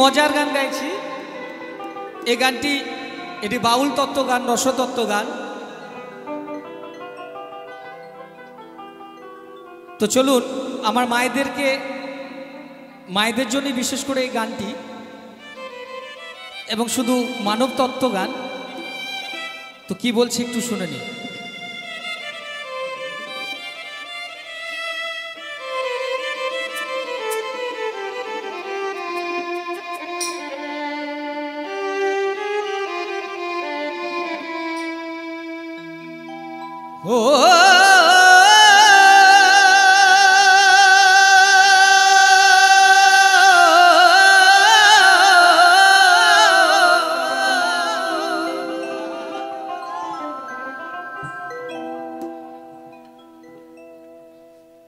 মজার গান গাইছি। এই গানটি এটি বাউল তত্ত্ব গান, রসতত্ত্ব গান। তো চলুন আমার মায়েদের জন্য বিশেষ করে এই গানটি, এবং শুধু মানব তত্ত্ব গান। তো কি বলছি একটু শুনে নিন। ও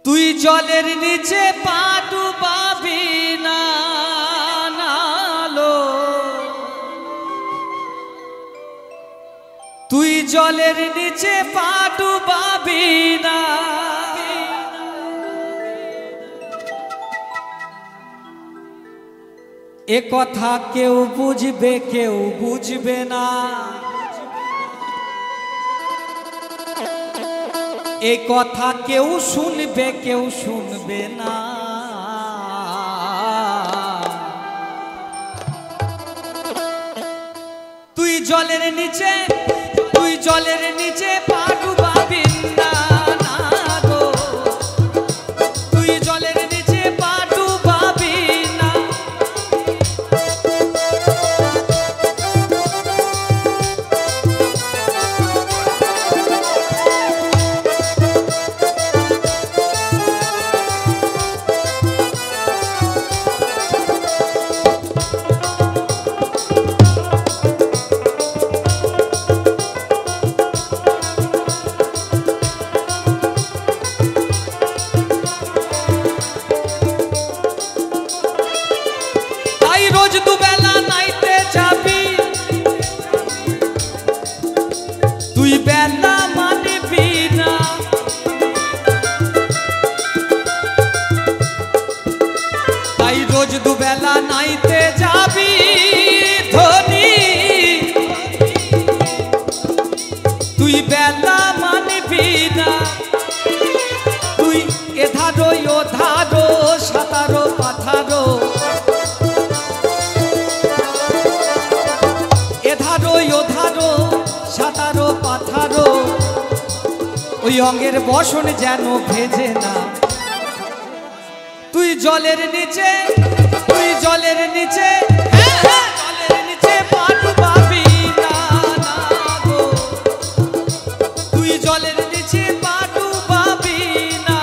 তুই জলের নিচে পা ডুবাবি না নালো, তুই জলের নিচে পা ডুবাবি না। এ কথা কেউ বুঝবে কেউ বুঝবে না, এই কথা কেউ শুনবে কেউ শুনবে না। তুই জলের নিচে পা ডুবাবি না গো, তুই জলের নিচে পা ডুবাবি না। রোজ দুবেলা নাইতে যাবি, তুই বেলা মানবি না। তাই রোজ দুবেলা নাইতে যাবি ধনী, তুই বেলা মানবি না। তুই এধারো ওধারো সাঁতারো পাথারো, ওধারো সাঁতারো পাথারো, ওই অঙ্গের বসন যেন ভেজে না। তুই জলের নিচে জলের নিচে পা ডুবাবি না গো, তুই জলের নিচে পা ডুবাবি না।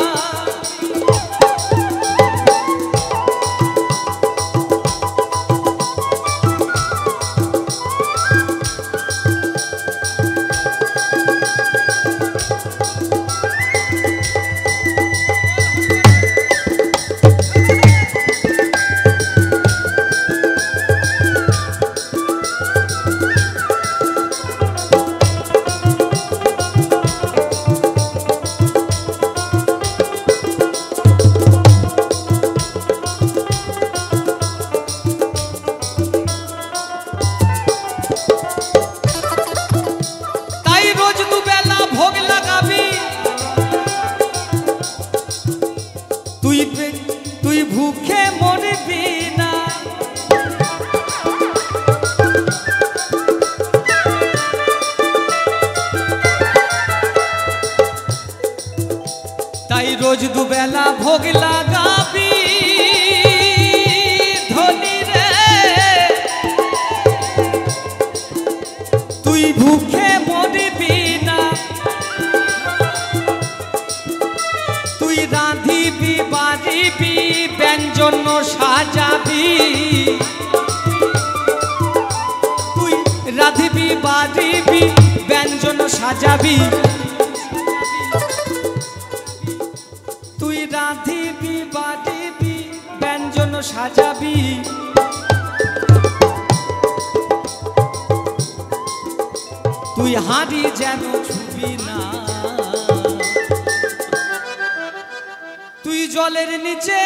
তুই ভুখে মরবি না। তাই রোজ দুবেলা ভোগ লাগাবি ধনী রে, তুই ভুখে মরবি না। তুই রাঁধিবি বাড়িবি ব্যঞ্জন সাজাবি, তুই রাঁধিবি বাড়িবি ব্যঞ্জন সাজাবি, তুই রাঁধিবি বাড়িবি ব্যঞ্জন সাজাবি। তুই হাঁড়ি যেন ছুবি না। তুই জলের নিচে,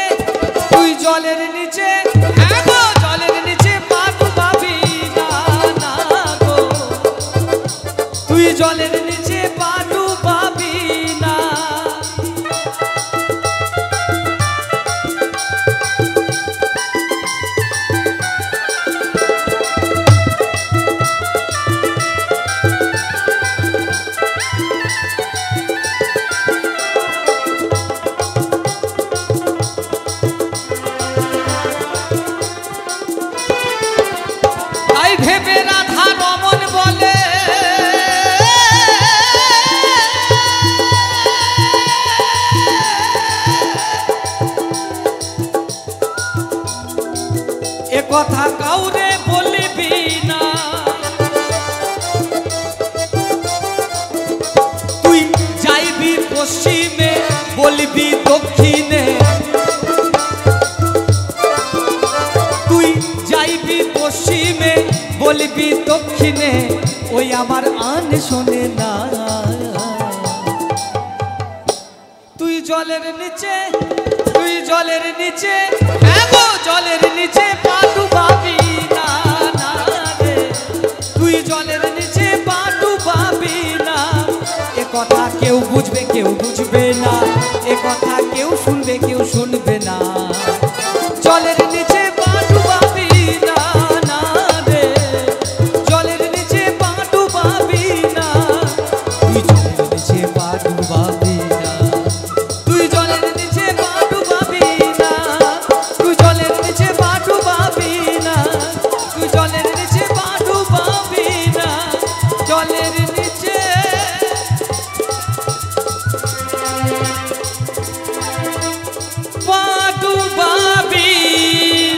জলের নিচে তাই ভেবে রাধা রমন বলে এ কথা কাউরে বলবি না, তুই যাইবি পশ্চিমে বলবি দক্ষিণে, তুই যাইবি পশ্চিমে বলবি দক্ষিণে, ওই আমার আন শোনে না। তুই জলের নিচে, তুই জলের নিচে, হ্যাঁ গো জলের নিচে পা ডুবাবি না, না রে তুই জলের নিচে পা ডুবাবি না। এ কথা কেউ বুঝবে কেউ বুঝবে না, এ কথা কেউ শুনবে কেউ শুনবে না। জলের নিচে পা ডুবাবি না, না রে জলের নিচে পা ডুবাবি না, তুই জলের নিচে পা ডুবাবি না, তুই জলের নিচে পা ডুবাবি না, তুই জলের নিচে পা ডুবাবি না, তুই জলের নিচে পা ডুবাবি না, জলের নিচে পা ডুবাবি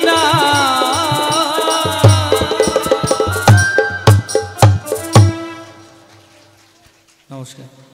না। নমস্কার।